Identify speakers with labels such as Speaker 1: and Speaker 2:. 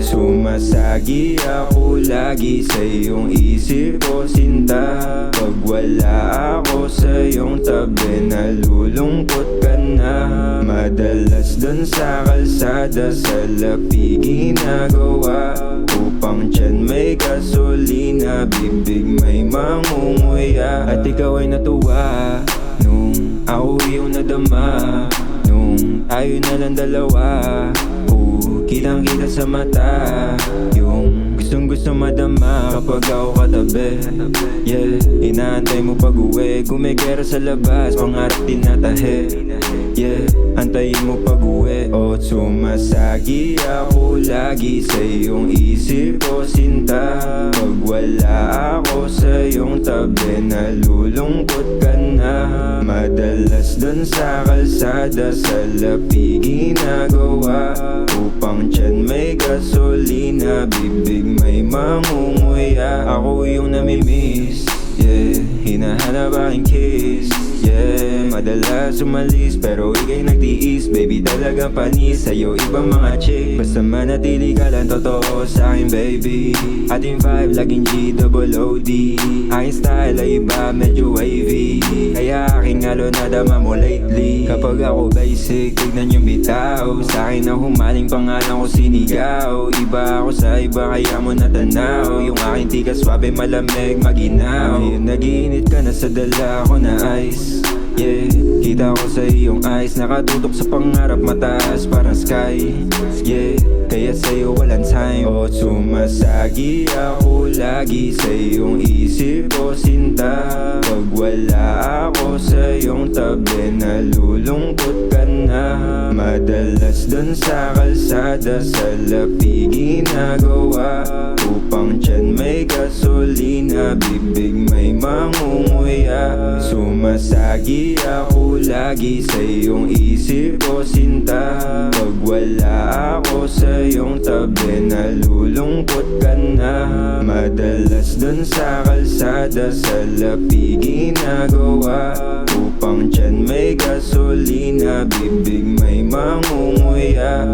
Speaker 1: Sumasagi ako lagi sa iyong isip ko, sinta. Pag wala ako sa iyong tabi, nalulungkot ka na. Madalas dun sa kalsada, sa lapi ginagawa. Upang tiyan may gasolina, bibig may mangunguya. At ikaw ay natuwa nung ako iyong nadama, nung tayo na lang dalawa. Kitang kita sa mata yung gustong gusto madama kapag ako katabi. Yeah, inaantay mo pag-uwi, gumegera sa labas, pangarap tinatahi. Yeah, antayin mo pag-uwi. O sumasagi ako lagi sa iyong isip ko, sinta. Pag wala ako sa iyong tabi, nalulungkot ka na. Madalas dun sa kalsada, sa lapi ginagawa. Upang tiyan may gasolina, bibig may mangunguya. Ako yung namimiss, yeah, hinahanap aking kiss. Yeah, madalas umalis pero ika'y nagtiis. Baby talagang panis sa'yo ibang mga chick. Basta manatili ka lang totoo sa'kin baby. Ating vibe laging G-double-O-D. Aking style ay iba medyo wavy, kaya aking halo nadama mo lately. Kapag ako basic, tignan yung bitaw. Sa'kin ang humaling pangalan ko sinigaw. Iba ako sa iba kaya mo natanaw. Yung aking tika swabe malamig maginaw. Ngayon nag-iinit ka na sa dala ko na ice. Yeah, kita ko sa iyong eyes, nakatutok sa pangarap mataas parang sky. Yeah, kaya sa'yo walang time. O sumasagi ako lagi sa iyong isip ko, sinta. Pag wala ako sa iyong tabi, nalulungkot ka na. Madalas dun sa kalsada, sa lapi ginagawa. Upang tiyan may gasolina, bibig may mangunguya. Sumasagi ako lagi sa iyong isip ko, sinta. Pag wala ako sa iyong tabi, nalulungkot ka na. Madalas dun sa kalsada, sa lapi ginagawa. Upang tiyan may gasolina, bibig may mangunguya.